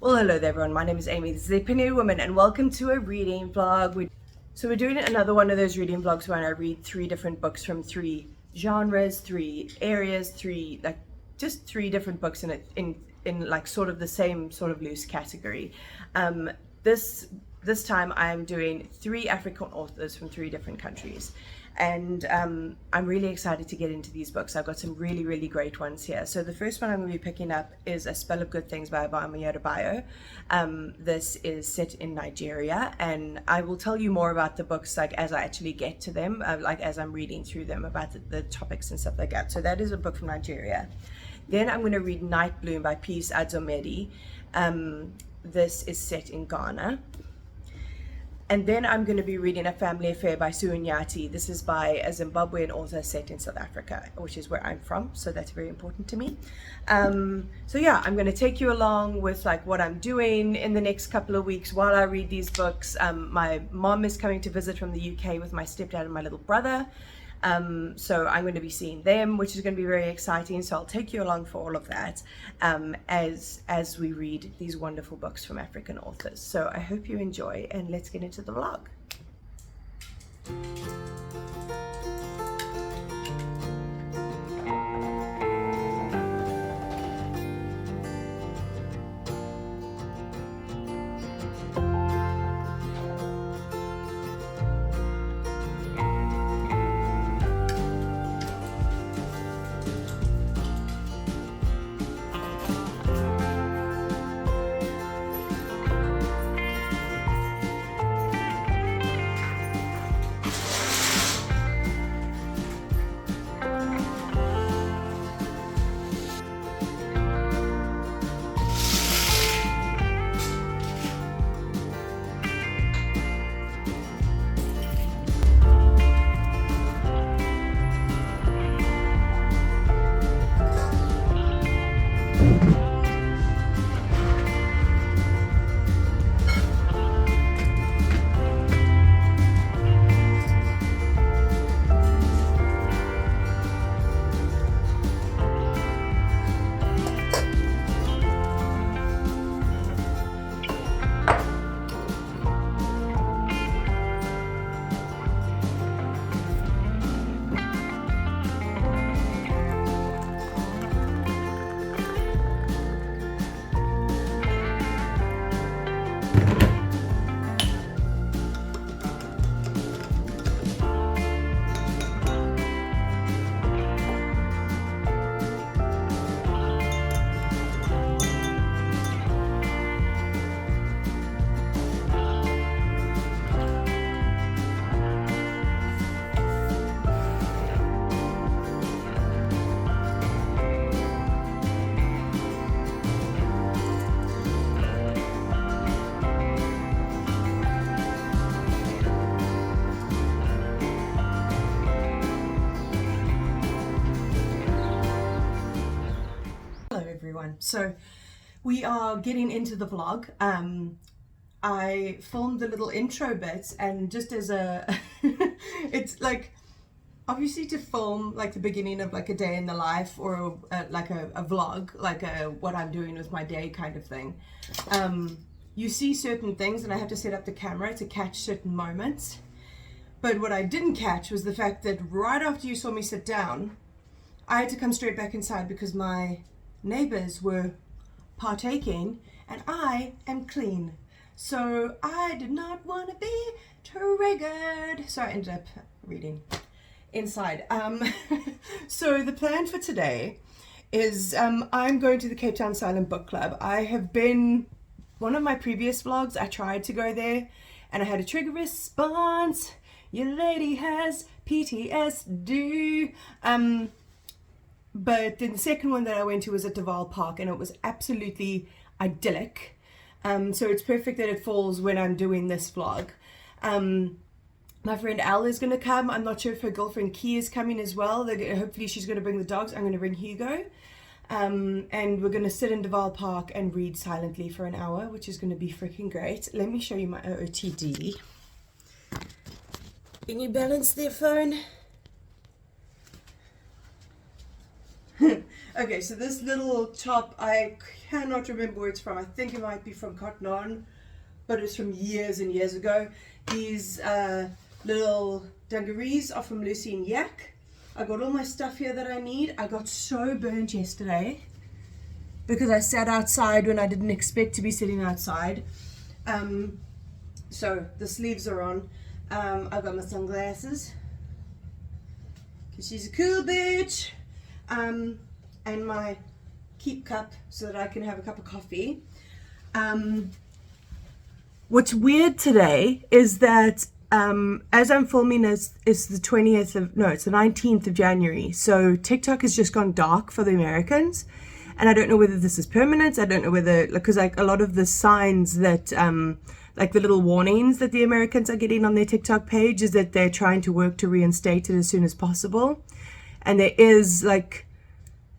Well, hello there everyone, my name is Amy, this is the Opinionated Woman, and welcome to a reading vlog. So we're doing another one of those reading vlogs where I read 3 different books from 3 genres, 3 areas, 3, like, just 3 different books in like sort of the same sort of loose category. This time I'm doing 3 African authors from 3 different countries. And I'm really excited to get into these books. I've got some really great ones here. So the first one I'm going to be picking up is A Spell of Good Things by Ayobami Adebayo. This is set in Nigeria, and I will tell you more about the books like as I actually get to them, like as I'm reading through them about the topics and stuff like that. So that is a book from Nigeria. Then I'm going to read Nightbloom by Adzo Medie. This is set in Ghana. And then I'm going to be reading A Family Affair by Nyathi. This is by a Zimbabwean author set in South Africa, which is where I'm from, so that's very important to me. So yeah, I'm going to take you along with like what I'm doing in the next couple of weeks while I read these books. My mom is coming to visit from the UK with my stepdad and my little brother. So I'm going to be seeing them, which is going to be very exciting. So I'll take you along for all of that as we read these wonderful books from African authors. So I hope you enjoy, and let's get into the vlog. So we are getting into the vlog. I filmed the little intro bits, and just as a it's like obviously to film like the beginning of like a day in the life, or like a vlog, like what I'm doing with my day kind of thing. You see certain things, and I have to set up the camera to catch certain moments. But what I didn't catch was the fact that right after you saw me sit down, I had to come straight back inside because my neighbors were partaking and I am clean, so I did not want to be triggered, so I ended up reading inside. So the plan for today is I'm going to the Cape Town Silent Book Club. I have been, one of my previous vlogs I tried to go there and I had a trigger response. Your lady has PTSD. But then the second one that I went to was at Duval Park, and it was absolutely idyllic. So it's perfect that it falls when I'm doing this vlog. My friend Al is going to come. I'm not sure if her girlfriend Key is coming as well. Hopefully she's going to bring the dogs. I'm going to bring Hugo. And we're going to sit in Duval Park and read silently for an hour, which is going to be freaking great. Let me show you my OOTD. Can you balance their phone? Okay, so this little top, I cannot remember where it's from. I think it might be from Cotton On, but it's from years and years ago. These little dungarees are from Lucy and Yak. I got all my stuff here that I need. I got so burnt yesterday because I sat outside when I didn't expect to be sitting outside. So the sleeves are on. I got my sunglasses because she's a cool bitch. And my keep cup so that I can have a cup of coffee. What's weird today is that as I'm filming it's the 19th of January. So TikTok has just gone dark for the Americans. And I don't know whether this is permanent. I don't know whether, because like a lot of the signs that, like the little warnings that the Americans are getting on their TikTok page is that they're trying to work to reinstate it as soon as possible. And there is like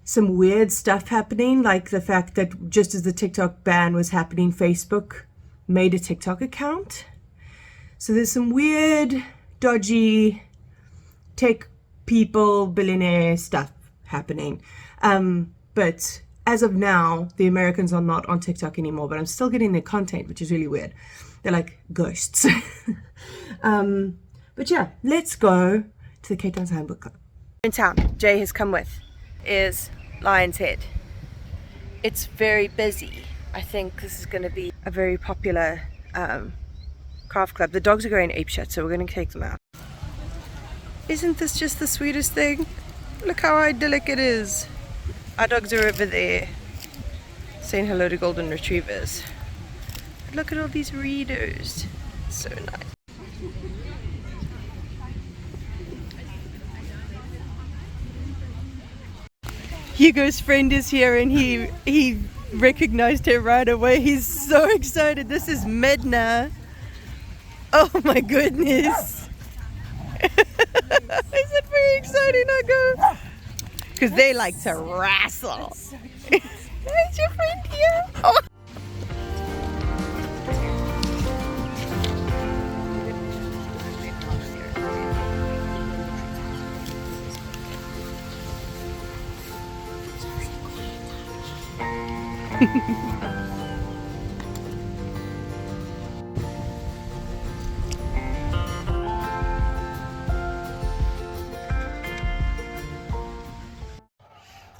some weird stuff happening, like the fact that just as the TikTok ban was happening, Facebook made a TikTok account. So there's some weird, dodgy tech people, billionaire stuff happening. But as of now, the Americans are not on TikTok anymore, but I'm still getting their content, which is really weird. They're like ghosts. But yeah, let's go to the Cape Town Sign Book Club. In town, Jay has come with, is Lion's Head. It's very busy. I think this is going to be a very popular craft club. The dogs are going apeshit, so we're going to take them out. Isn't this just the sweetest thing? Look how idyllic it is. Our dogs are over there saying hello to golden retrievers. But look at all these readers. It's so nice. Hugo's friend is here and he recognized her right away. He's so excited. This is Medna. Oh my goodness. Is it very exciting, Hugo? Because they like to wrestle. Is your friend here? Oh.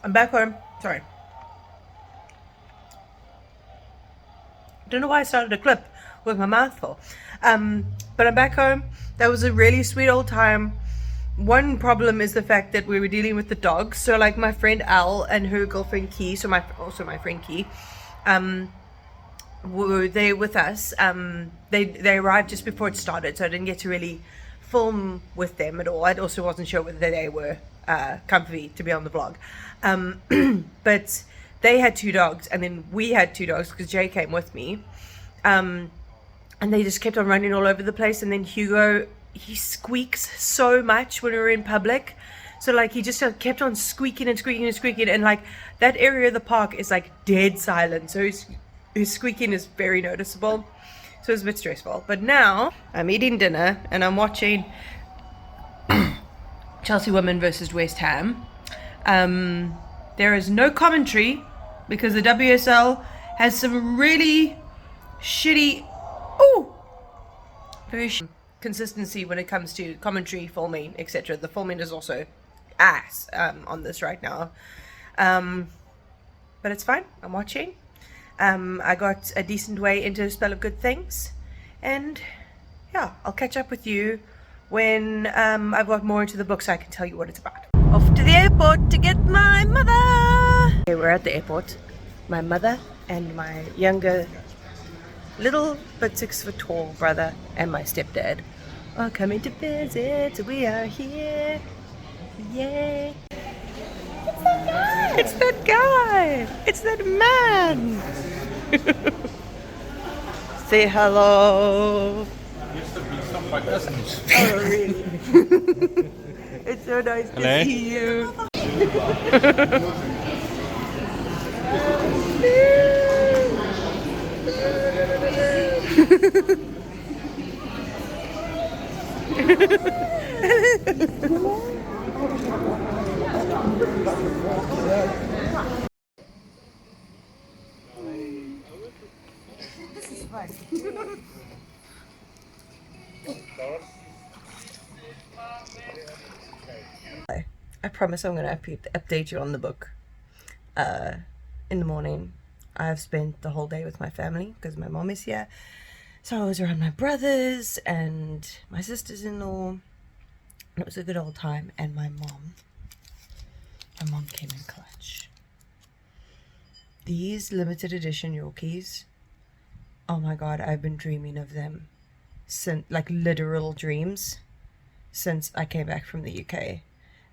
I'm back home. Sorry. Don't know why I started a clip with my mouth full. But I'm back home. That was a really sweet old time. One problem is the fact that we were dealing with the dogs. So like my friend Al and her girlfriend Key, also my friend Key, were there with us. They arrived just before it started, so I didn't get to really film with them at all. I also wasn't sure whether they were comfy to be on the vlog. But they had 2 dogs, and then we had 2 dogs because Jay came with me. And they just kept on running all over the place. And then Hugo, he squeaks so much when we're in public. So like he just kept on squeaking and squeaking and squeaking. And like that area of the park is like dead silent. So his squeaking is very noticeable. So it's a bit stressful. But now I'm eating dinner and I'm watching Chelsea Women versus West Ham. There is no commentary because the WSL has some really shitty, consistency when it comes to commentary, filming, etc. The filming is also ass on this right now. But it's fine. I'm watching. I got a decent way into a spell of good things. And yeah, I'll catch up with you when I've got more into the book so I can tell you what it's about. Off to the airport to get my mother! Okay, we're at the airport. My mother and my younger, little but 6 foot tall brother and my stepdad are coming to visit. We are here. Yay! It's that guy! It's that man! Say hello! Oh, really? It's so nice to see you. I promise I'm going to update you on the book in the morning. I've spent the whole day with my family because my mom is here. So I was around my brothers and my sisters-in-law. It was a good old time. And my mom came in clutch. These limited edition Yorkies, oh my god, I've been dreaming of them since, like, literal dreams since I came back from the UK.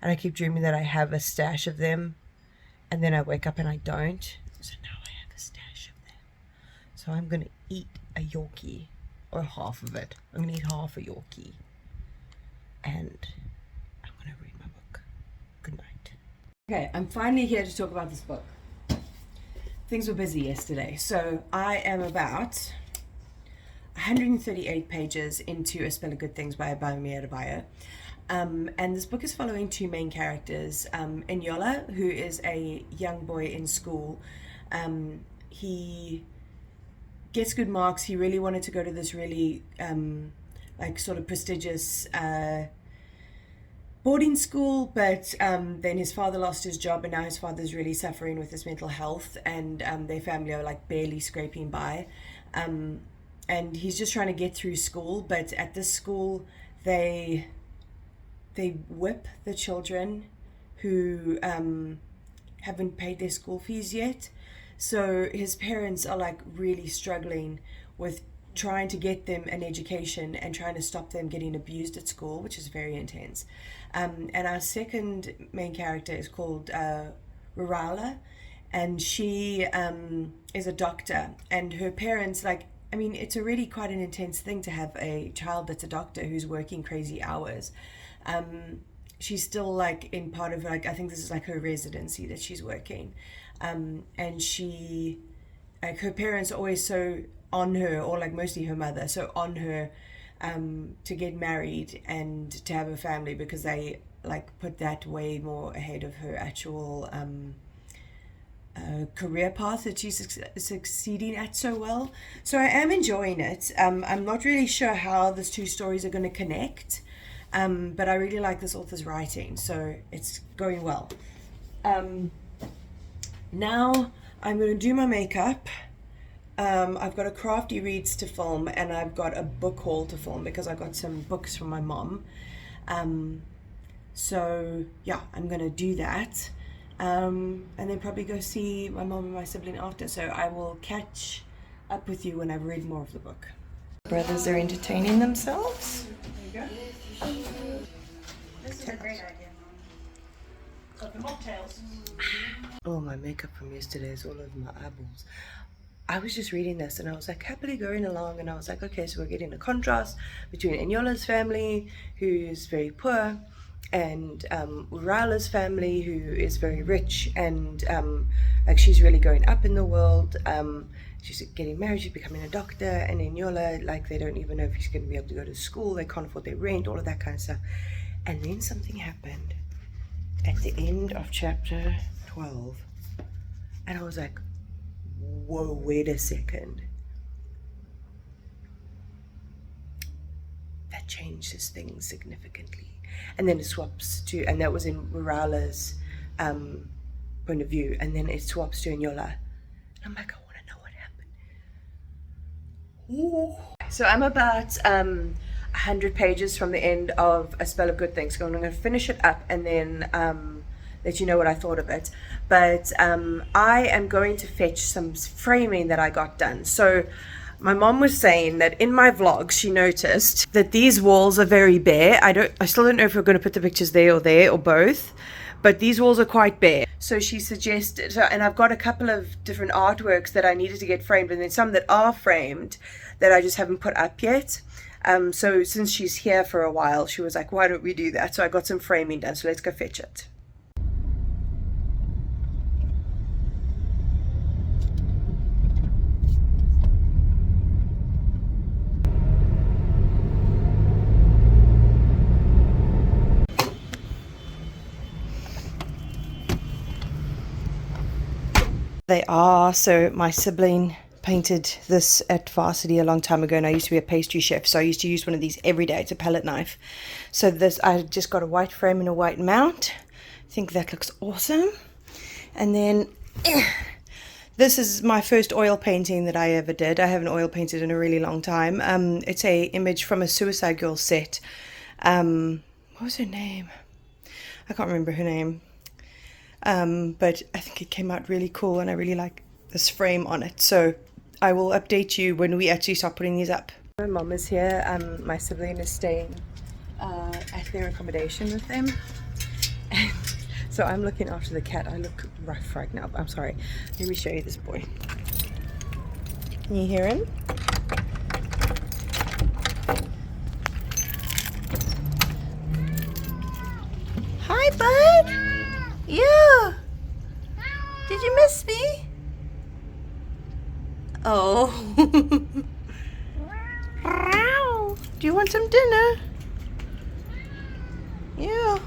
And I keep dreaming that I have a stash of them, and then I wake up and I don't. So now I have a stash of them. So I'm gonna eat a Yorkie, or half of it. I'm gonna eat half a Yorkie, and I'm gonna read my book. Good night. Okay, I'm finally here to talk about this book. Things were busy yesterday, so I am about 138 pages into A Spell of Good Things by Adebayo. And this book is following two main characters. Enyola, who is a young boy in school. He gets good marks. He really wanted to go to this really like sort of prestigious boarding school, but then his father lost his job, and now his father's really suffering with his mental health, and their family are like barely scraping by. And he's just trying to get through school, but at this school they whip the children who haven't paid their school fees yet. So his parents are like really struggling with trying to get them an education and trying to stop them getting abused at school, which is very intense. And our second main character is called Rurala, and she is a doctor, and her parents, like, I mean, it's already quite an intense thing to have a child that's a doctor who's working crazy hours. She's still like in part of, like, I think this is like her residency that she's working. And she, like, her parents are always so on her, or like mostly her mother, so on her to get married and to have a family, because they like put that way more ahead of her actual career path that she's succeeding at so well. So I am enjoying it. I'm not really sure how these two stories are going to connect, but I really like this author's writing, so it's going well. Now I'm going to do my makeup. I've got a crafty reads to film, and I've got a book haul to film because I got some books from my mom. So yeah, I'm going to do that. And then probably go see my mom and my sibling after. So I will catch up with you when I've read more of the book. Brothers are entertaining themselves. There you go. This is a great idea, Mom. Got the mocktails. Oh, my makeup from yesterday is all over my eyeballs. I was just reading this and I was like happily going along, and I was like, okay, so we're getting a contrast between Enyola's family, who's very poor, and Urala's family, who is very rich, and like she's really going up in the world. She's getting married, she's becoming a doctor, and Enyola, like, they don't even know if she's going to be able to go to school, they can't afford their rent, all of that kind of stuff. And then something happened at the end of chapter 12, and I was like, whoa, wait a second. That changes things significantly. And then it swaps to, and that was in Rurala's point of view, and then it swaps to Enyola. And I'm like, I want to know what happened. Ooh. So I'm about 100 pages from the end of A Spell of Good Things. So I'm going to finish it up and then let you know what I thought of it. But I am going to fetch some framing that I got done. So my mom was saying that in my vlogs she noticed that these walls are very bare. I still don't know if we're going to put the pictures there or both, but these walls are quite bare. So she suggested, and I've got a couple of different artworks that I needed to get framed, and then some that are framed that I just haven't put up yet. So since she's here for a while, she was like, why don't we do that? So I got some framing done, so let's go fetch it. They are, so my sibling painted this at varsity a long time ago, and I used to be a pastry chef, so I used to use one of these every day. It's a palette knife. So this, I just got a white frame and a white mount. I think that looks awesome. And then this is my first oil painting that I ever did. I haven't oil painted in a really long time. It's a image from a Suicide Girl set. What was her name? I can't remember her name. But I think it came out really cool, and I really like this frame on it. So I will update you when we actually start putting these up. My mom is here. My sibling is staying at their accommodation with them. And so I'm looking after the cat. I look rough right now. I'm sorry. Let me show you this boy. Can you hear him? Hi, bud. Yeah. Did you miss me? Oh. Do you want some dinner? Yeah.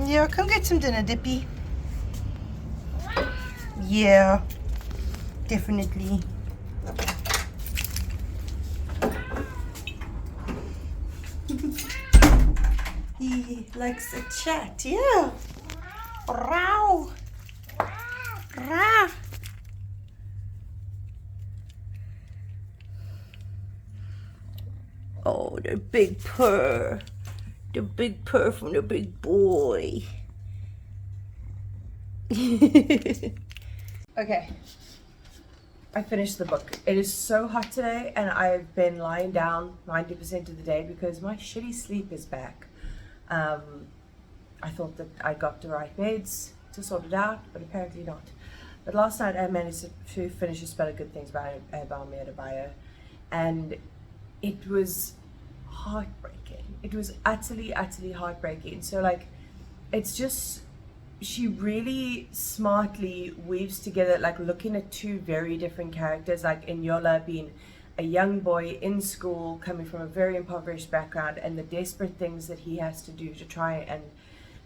Yeah, come get some dinner, Dippy. Yeah. Definitely. He likes a chat, yeah. Row. Rah. Oh, the big purr. The big purr from the big boy. Okay. I finished the book. It is so hot today, and I've been lying down 90% of the day because my shitty sleep is back. I thought that I got the right meds to sort it out, but apparently not. But last night I managed to finish A Spell of Good Things by Ayobami Adebayo, and it was heartbreaking. It was utterly heartbreaking. So like, it's just, she really smartly weaves together, like looking at two very different characters, like Enyola being a young boy in school coming from a very impoverished background, and the desperate things that he has to do to try and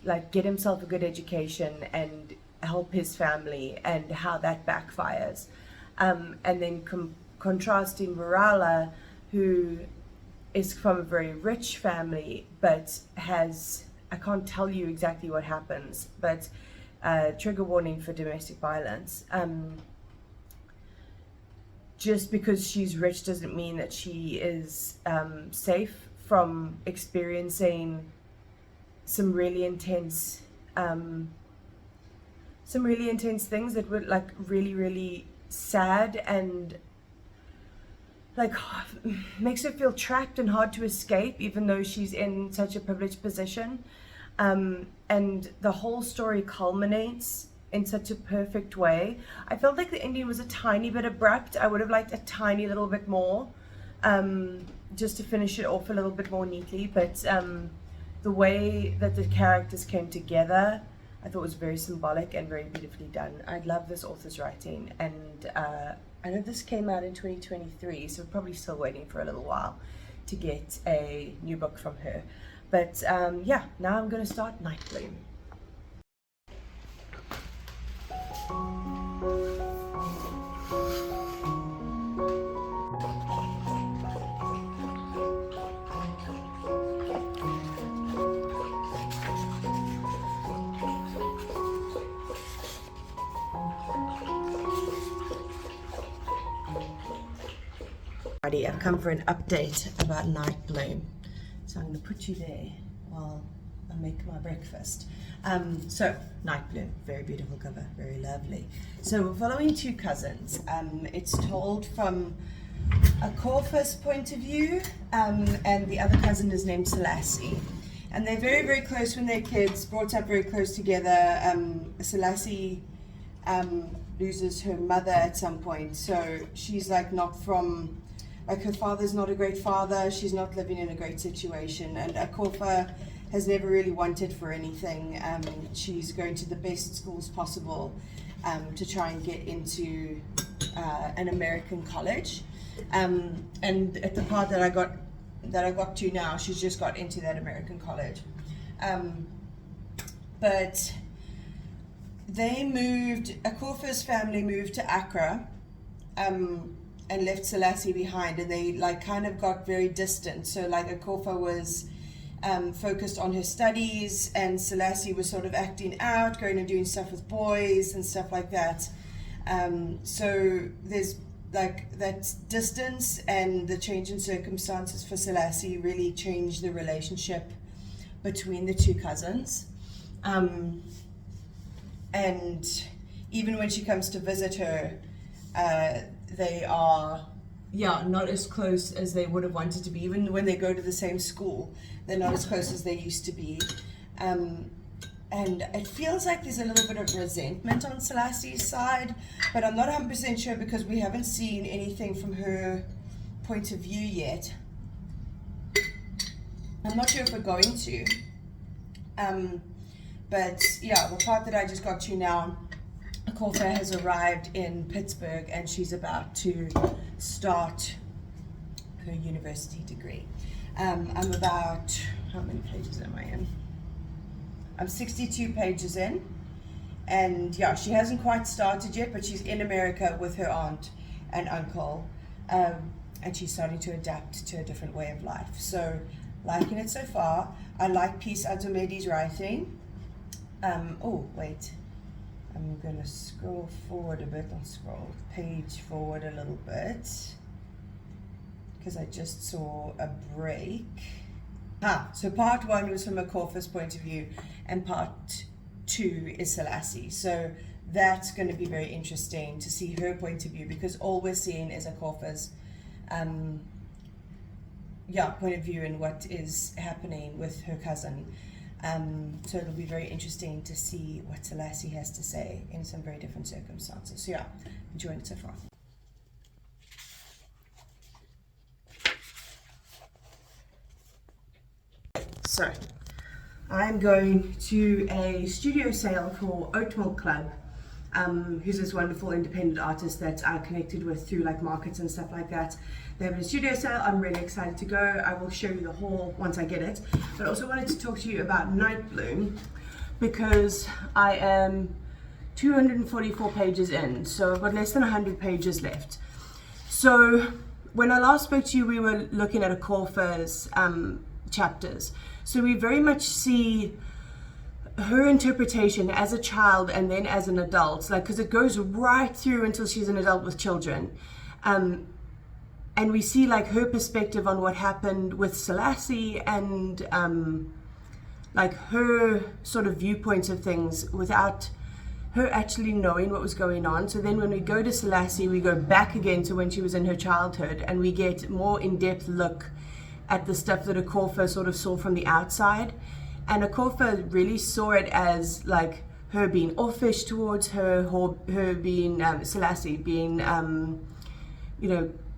like get himself a good education and help his family, and how that backfires. And then contrasting Varala, who is from a very rich family but has, I can't tell you exactly what happens, but trigger warning for domestic violence. Just because she's rich doesn't mean that she is safe from experiencing some really intense things that were like really sad, and like makes her feel trapped and hard to escape, even though she's in such a privileged position. And the whole story culminates in such a perfect way. I felt like the ending was a tiny bit abrupt. I would have liked a tiny little bit more, just to finish it off a little bit more neatly. But the way that the characters came together, I thought was very symbolic and very beautifully done. I love this author's writing, and I know this came out in 2023, so we're probably still waiting for a little while to get a new book from her. But yeah, now I'm going to start Nightbloom. I've come for an update about Nightbloom, so I'm going to put you there while I make my breakfast. So Nightbloom, very beautiful cover, very lovely. So we're following two cousins. It's told from a Kofi's point of view, and the other cousin is named Selassie, and they're very close when they're kids, brought up very close together. Selassie loses her mother at some point, so she's like not from, like her father's not a great father, she's not living in a great situation, and Kofi has never really wanted for anything. She's going to the best schools possible to try and get into an American college, and at the part that I got to now, she's just got into that American college, but Akofa's family moved to Accra, and left Selassie behind, and they like kind of got very distant. So like Akofa was focused on her studies, and Selassie was sort of acting out, going and doing stuff with boys and stuff like that. So there's like that distance, and the change in circumstances for Selassie really changed the relationship between the two cousins. And even when she comes to visit her, they are not as close as they would have wanted to be. Even when they go to the same school, they're not as close as they used to be. And it feels like there's a little bit of resentment on Selassie's side, but I'm not 100% sure because we haven't seen anything from her point of view yet. I'm not sure if we're going to. But yeah, the part that I just got to now, Kofi has arrived in Pittsburgh and she's about to start her university degree. I'm about, how many pages am I in? I'm 62 pages in, and yeah, she hasn't quite started yet, but she's in America with her aunt and uncle, and she's starting to adapt to a different way of life. So, liking it so far. I like Peace Adzo Medie's writing. Oh, wait. I'm going to scroll forward a bit, page forward a little bit, because I just saw a break. So part 1 was from Akofa's point of view, and part 2 is Selassie. So that's going to be very interesting to see her point of view, because all we're seeing is Akofa's point of view and what is happening with her cousin. So it'll be very interesting to see what Selassie has to say in some very different circumstances. So yeah, enjoying it so far. So I'm going to a studio sale for Oat Milk Club, who's this wonderful independent artist that I connected with through like markets and stuff like that. They have a studio sale. I'm really excited to go. I will show you the haul once I get it. But I also wanted to talk to you about Nightbloom, because I am 244 pages in, so I've got less than 100 pages left. So when I last spoke to you, we were looking at Akofa's chapters. So we very much see her interpretation as a child and then as an adult, like, because it goes right through until she's an adult with children. And we see like her perspective on what happened with Selassie and like her sort of viewpoints of things without her actually knowing what was going on. So then when we go to Selassie, we go back again to when she was in her childhood, and we get more in-depth look at the stuff that Akofa sort of saw from the outside. And Akofa really saw it as like her being offish towards her being Selassie being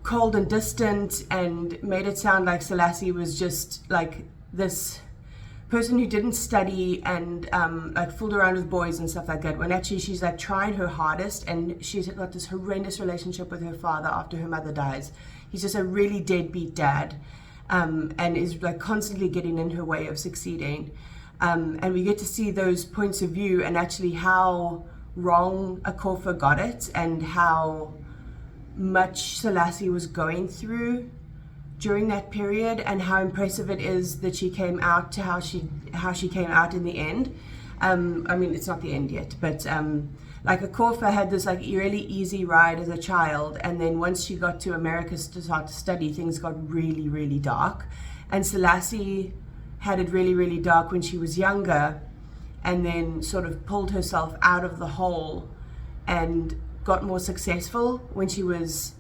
cold and distant, and made it sound like Selassie was just like this person who didn't study and like fooled around with boys and stuff like that, when actually she's like trying her hardest, and she's got this horrendous relationship with her father after her mother dies. He's just a really deadbeat dad, and is like constantly getting in her way of succeeding. And we get to see those points of view and actually how wrong Akofa got it, and how much Selassie was going through during that period, and how impressive it is that she came out to how she came out in the end. I mean, it's not the end yet, but like Akofa had this like really easy ride as a child, and then once she got to America to start to study, things got really, really dark. And Selassie had it really, really dark when she was younger, and then sort of pulled herself out of the hole and got more successful when she was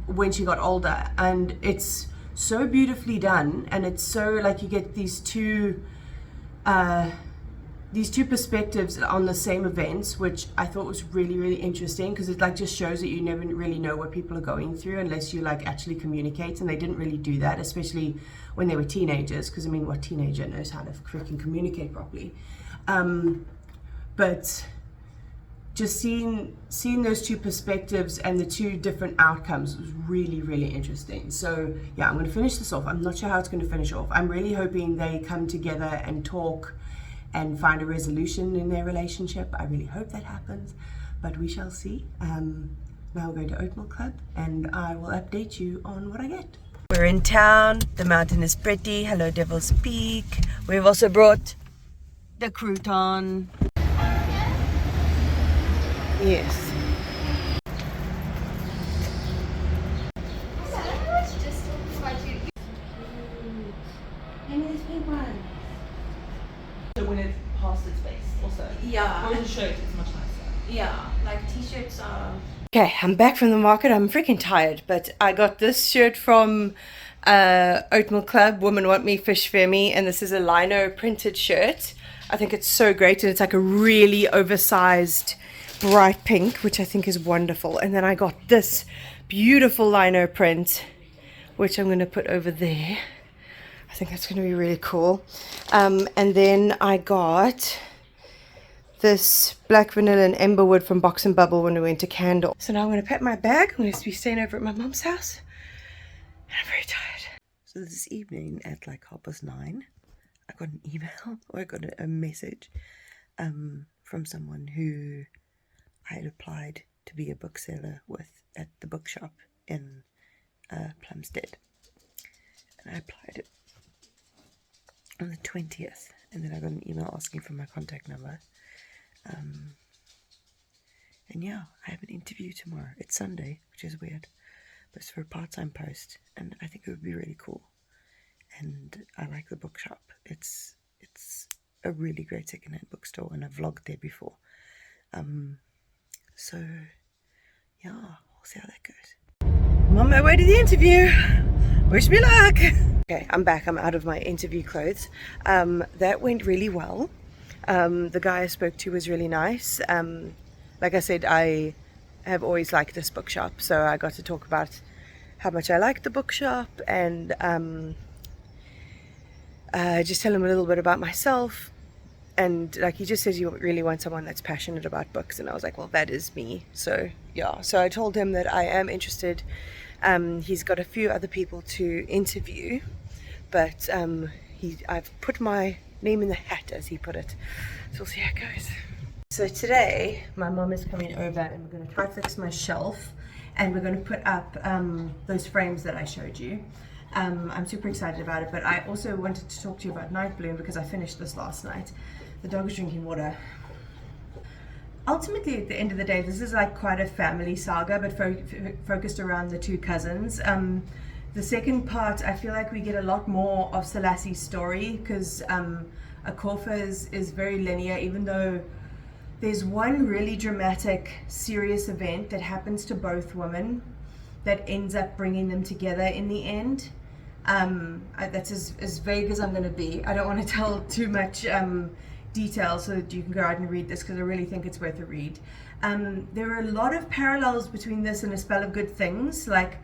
when she got older. And it's so beautifully done, and it's so like you get these two perspectives on the same events, which I thought was really, really interesting, because it like just shows that you never really know what people are going through unless you like actually communicate, and they didn't really do that, especially when they were teenagers, because I mean, what teenager knows how to freaking communicate properly? But just seeing those two perspectives and the two different outcomes was really, really interesting. So yeah, I'm going to finish this off. I'm not sure how it's going to finish off. I'm really hoping they come together and talk and find a resolution in their relationship. I really hope that happens, but we shall see. Now we're going to Oatmeal Club, and I will update you on what I get. We're in town. The mountain is pretty. Hello, Devil's Peak. We've also brought the crouton. Yes. When it's past its base, also. Yeah. Or a shirt, it's much nicer. Yeah, like t-shirts are... Okay, I'm back from the market. I'm freaking tired, but I got this shirt from Oatmeal Club, Women Want Me, Fish Fear Me, and this is a lino printed shirt. I think it's so great, and it's like a really oversized bright pink, which I think is wonderful. And then I got this beautiful lino print, which I'm going to put over there. I think that's going to be really cool. And then I got this black vanilla and ember wood from Box and Bubble when we went to Candle. So now I'm going to pack my bag. I'm going to be staying over at my mom's house. And I'm very tired. So this evening at like 9:30, I got an email, or I got a message from someone who I had applied to be a bookseller with at the bookshop in Plumstead. And I applied it on the 20th, and then I got an email asking for my contact number. And yeah, I have an interview tomorrow. It's Sunday, which is weird, but it's for a part-time post, and I think it would be really cool. And I like the bookshop. It's a really great secondhand bookstore, and I've vlogged there before. So yeah, we'll see how that goes. I'm on my way to the interview. Wish me luck. Okay, I'm back. I'm out of my interview clothes. That went really well. The guy I spoke to was really nice. Like I said, I have always liked this bookshop, so I got to talk about how much I liked the bookshop, and just tell him a little bit about myself. And like he just says, you really want someone that's passionate about books, and I was like, well, that is me. So yeah, so I told him that I am interested. He's got a few other people to interview, but I've put my name in the hat, as he put it. So we'll see how it goes. So today my mom is coming over, and we're going to try to fix my shelf, and we're going to put up those frames that I showed you. I'm super excited about it, but I also wanted to talk to you about Nightbloom because I finished this last night. The dog is drinking water. Ultimately, at the end of the day, this is like quite a family saga, but focused around the two cousins. The second part, I feel like we get a lot more of Selassie's story, because Kofi is very linear, even though there's one really dramatic, serious event that happens to both women that ends up bringing them together in the end. That's as vague as I'm going to be. I don't want to tell too much detail so that you can go out and read this, because I really think it's worth a read. There are a lot of parallels between this and A Spell of Good Things, like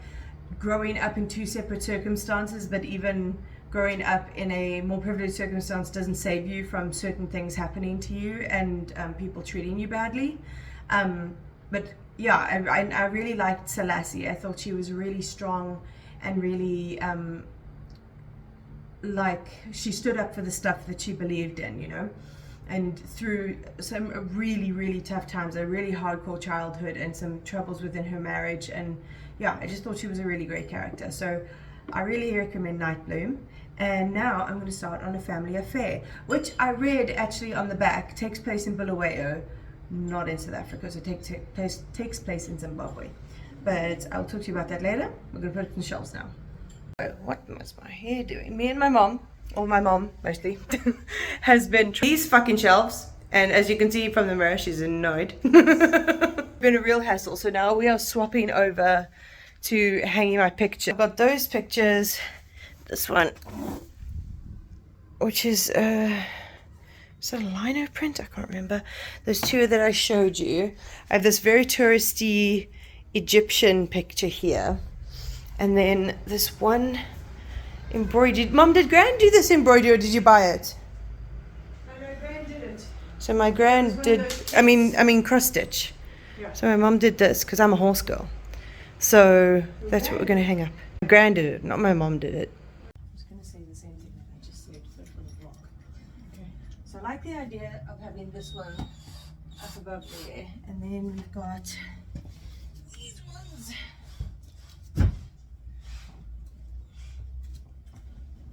growing up in two separate circumstances, but even growing up in a more privileged circumstance doesn't save you from certain things happening to you and people treating you badly. But yeah, I really liked Selassie. I thought she was really strong and really like she stood up for the stuff that she believed in, you know. And through some really, really tough times, a really hardcore childhood and some troubles within her marriage, and yeah, I just thought she was a really great character. So I really recommend Nightbloom. And now I'm going to start on A Family Affair, which I read actually on the back takes place in Bulawayo, not in South Africa, so it takes place in Zimbabwe. But I'll talk to you about that later. We're going to put it on the shelves now. What was my hair doing? Me and my mom, or my mom mostly, has been these fucking shelves, and as you can see from the mirror, she's annoyed. Been a real hassle. So now we are swapping over to hanging my picture. I've got those pictures, this one, which is a lino print? I can't remember. Those two that I showed you. I have this very touristy Egyptian picture here, and then this one embroidered. Mom, did Gran do this embroidery, or did you buy it? No, Gran didn't. So my Gran did, I mean cross stitch. Yeah. So my mom did this because I'm a horse girl. So that's what we're going to hang up. My Gran did it, not my mom did it. I was going to say the same thing that I just said, but for the vlog. Okay. So I like the idea of having this one up above there, and then we've got these ones.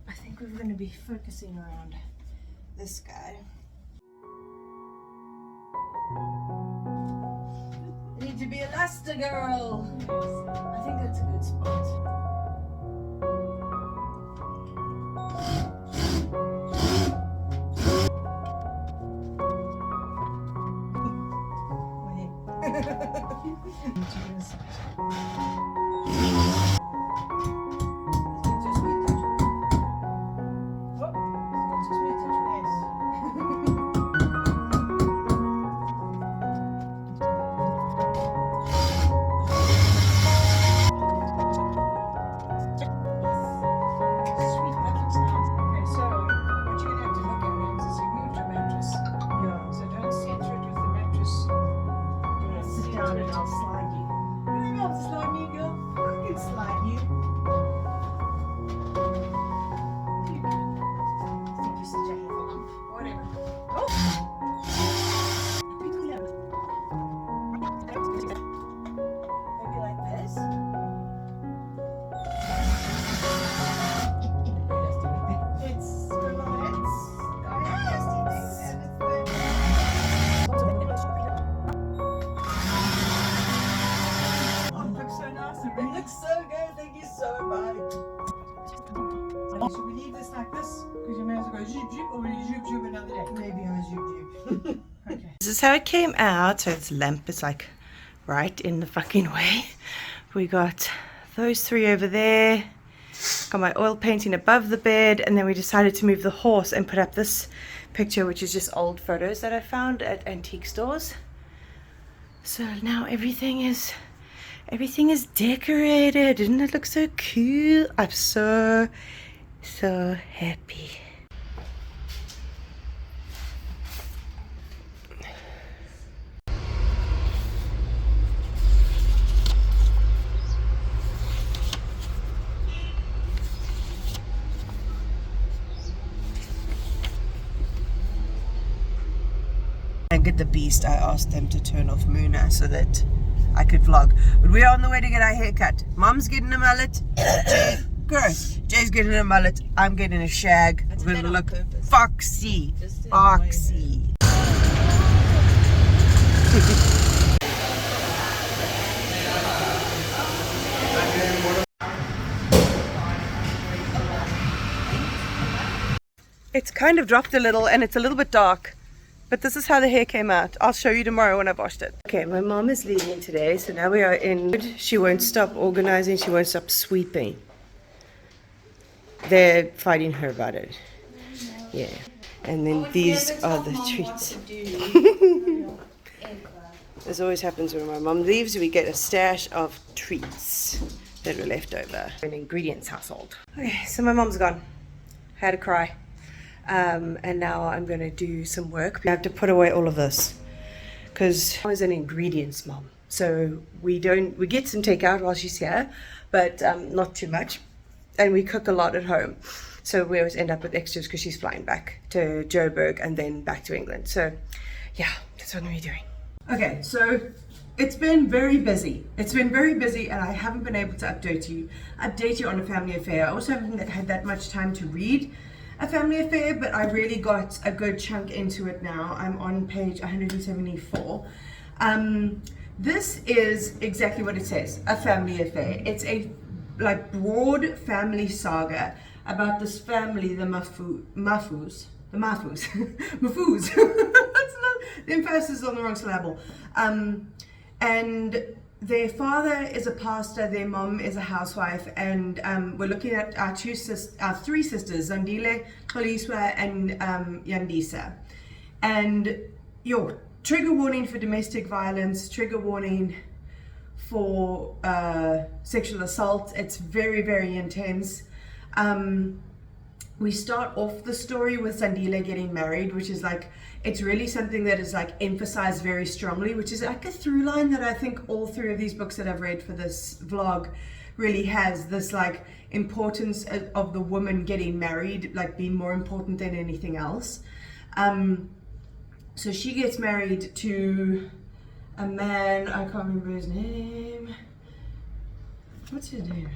I think we're going to be focusing around this guy. I need to be Elastigirl. I think that's a good spot. Should we leave this like this? Because you may as well go zoop zoop, or will you zoop zoop another day? Maybe I'll zoop zoop. Okay. This is how it came out. So this lamp is like right in the fucking way. We got those three over there. Got my oil painting above the bed, and then we decided to move the horse and put up this picture, which is just old photos that I found at antique stores. So now everything is decorated. Doesn't it look so cool? I'm so happy. And get the beast, I asked them to turn off Muna so that I could vlog. But we are on the way to get our hair cut. Mom's getting a mullet. Gross. Jay's getting a mullet. I'm getting a shag. We're gonna look foxy. Foxy. It's kind of dropped a little and it's a little bit dark. But this is how the hair came out. I'll show you tomorrow when I've washed it. Okay, my mom is leaving today, so now we are in. She won't stop organizing, she won't stop sweeping. They're fighting her about it. Yeah. And then these are the treats. This always happens when my mom leaves, we get a stash of treats that were left over. An ingredients household. Okay, so my mom's gone. I had to cry. And now I'm going to do some work. We have to put away all of this because I was an ingredients mom. So we get some takeout while she's here, but not too much. And we cook a lot at home. So we always end up with extras because she's flying back to Joburg and then back to England. So yeah, that's what I'm going to be doing. Okay, so it's been very busy. It's been very busy and I haven't been able to update you on a family affair. I also haven't had that much time to read A Family Affair, but I really got a good chunk into it now. I'm on page 174. This is exactly what it says, A Family Affair. It's a broad family saga about this family, the Mafus. Mafus. The emphasis is on the wrong syllable. And their father is a pastor, their mom is a housewife, and we're looking at our three sisters, Zandile, Xoliswa, and Yandisa. And trigger warning for domestic violence, trigger warning for sexual assault. It's very, very intense. We start off the story with Zandile getting married, which is it's really something that is emphasized very strongly, which is a through line that I think all three of these books that I've read for this vlog really has, this importance of the woman getting married being more important than anything else. So she gets married to a man, I can't remember his name. What's his name?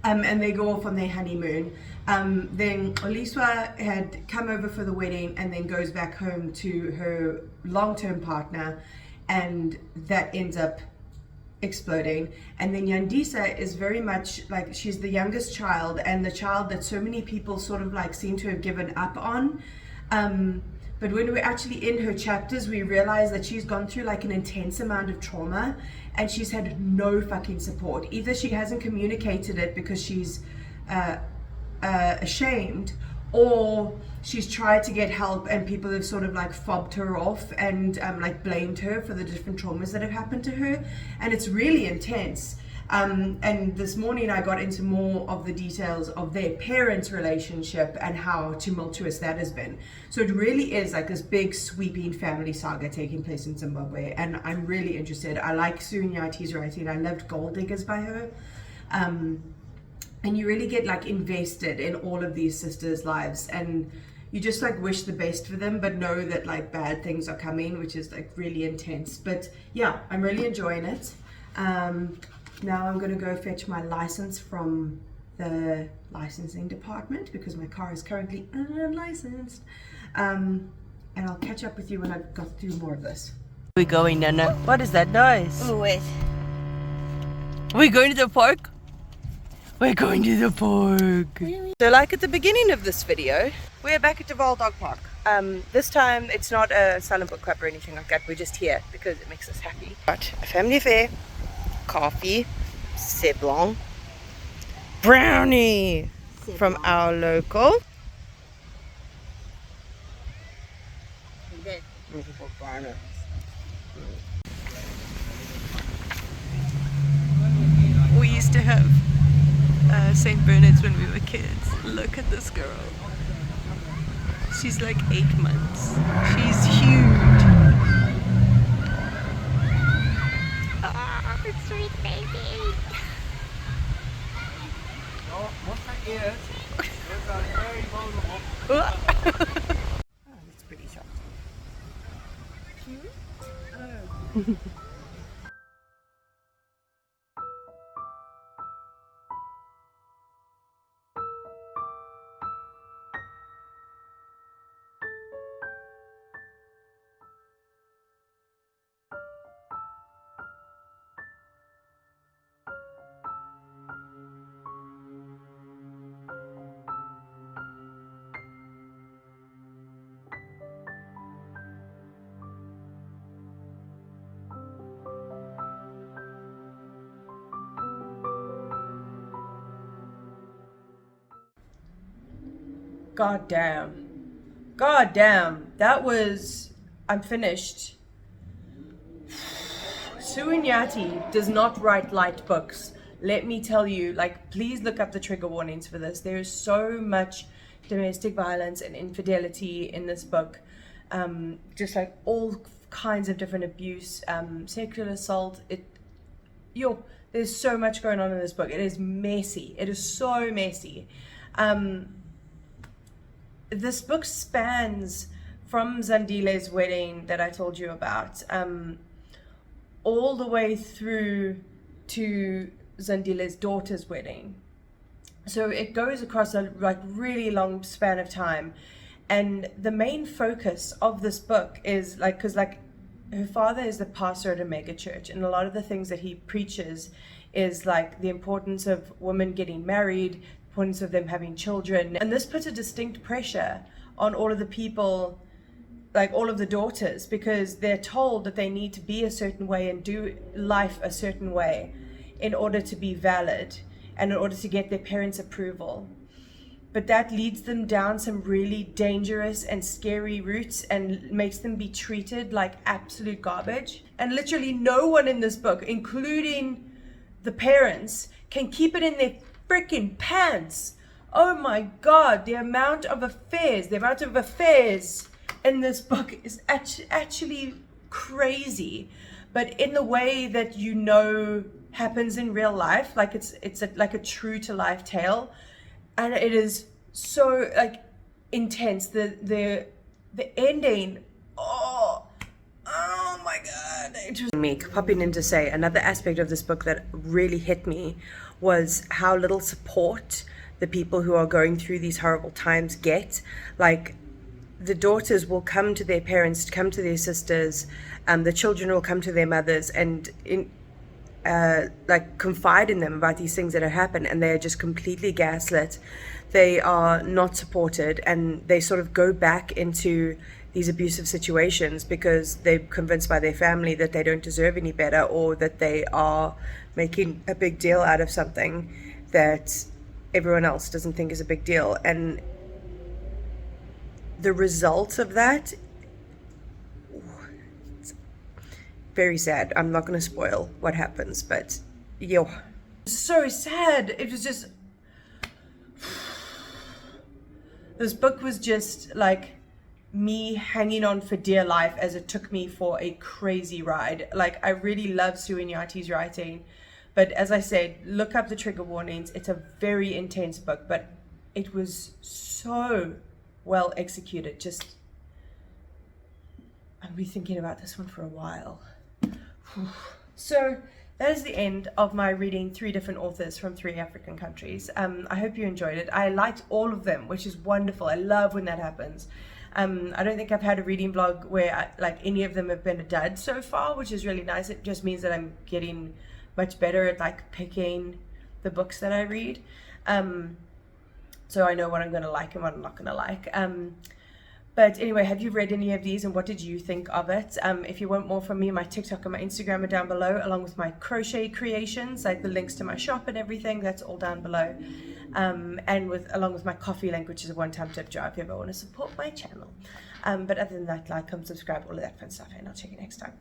And they go off on their honeymoon. Then Oliswa had come over for the wedding and then goes back home to her long-term partner, and that ends up exploding. And then Yandisa is very much like, she's the youngest child and the child that so many people sort of like seem to have given up on. But when we're actually in her chapters, we realize that she's gone through like an intense amount of trauma and she's had no fucking support. Either she hasn't communicated it because she's ashamed, or she's tried to get help and people have sort of like fobbed her off and like blamed her for the different traumas that have happened to her. And it's really intense. And this morning I got into more of the details of their parents' relationship and how tumultuous that has been. So it really is like this big sweeping family saga taking place in Zimbabwe, and I'm really interested. I like Nyathi's writing. I loved Gold Diggers by her. And you really get like invested in all of these sisters' lives, and you just like wish the best for them, but know that like bad things are coming, which is like really intense. But yeah, I'm really enjoying it. Now I'm going to go fetch my license from the licensing department because my car is currently unlicensed. And I'll catch up with you when I've got through more of this. We're going, Nana. What is that noise? Oh, wait. We're going to the park? We're going to the park. So like at the beginning of this video, we're back at the Vaal Dog Park. This time it's not a silent book club or anything like that. We're just here because it makes us happy. But a family affair. Coffee, Seblong, brownie from our local. We used to have St. Bernard's when we were kids. Look at this girl. She's like 8 months. She's huge. Sweet baby. Oh, what's that ears? Those are very vulnerable. Oh, that's pretty soft. God damn, that was, I'm finished. Nyathi does not write light books. Let me tell you, like, please look up the trigger warnings for this. There is so much domestic violence and infidelity in this book. Just like all kinds of different abuse, sexual assault. There's so much going on in this book. It is messy. It is so messy. This book spans from Zandile's wedding that I told you about, all the way through to Zandile's daughter's wedding. So it goes across a like really long span of time, and the main focus of this book is like, because like her father is the pastor at a mega church, and a lot of the things that he preaches is like the importance of women getting married, importance of them having children, and this puts a distinct pressure on all of the people, like all of the daughters, because they're told that they need to be a certain way and do life a certain way in order to be valid and in order to get their parents' approval. But that leads them down some really dangerous and scary routes and makes them be treated like absolute garbage. And literally no one in this book, including the parents, can keep it in their freaking pants. Oh my God, the amount of affairs in this book is actually crazy, but in the way that happens in real life, like it's like a true to life tale, and it is so like intense. The ending, oh my god, it was me popping in to say another aspect of this book that really hit me was how little support the people who are going through these horrible times get. Like, the daughters will come to their parents, come to their sisters, the children will come to their mothers and like confide in them about these things that have happened, and they're just completely gaslit. They are not supported, and they sort of go back into these abusive situations because they're convinced by their family that they don't deserve any better, or that they are making a big deal out of something that everyone else doesn't think is a big deal. And the result of that, it's very sad. I'm not going to spoil what happens, but yo, so sad. It was just, this book was just like me hanging on for dear life as it took me for a crazy ride. Like, I really love Sue and Nyathi's writing, but as I said, look up the trigger warnings. It's a very intense book, but it was so well executed. Just, I'll be thinking about this one for a while. So that is the end of my reading 3 different authors from 3 African countries. I hope you enjoyed it. I liked all of them, which is wonderful. I love when that happens. I don't think I've had a reading vlog where like any of them have been a dud so far, which is really nice. It just means that I'm getting much better at like picking the books that I read. So I know what I'm going to like and what I'm not going to like. But anyway, have you read any of these and what did you think of it? If you want more from me, my TikTok and my Instagram are down below, along with my crochet creations, like the links to my shop and everything. That's all down below. And along with my Kofi link, which is a one-time tip jar if you ever want to support my channel. But other than that, like, comment, subscribe, all of that fun stuff, and I'll check you next time.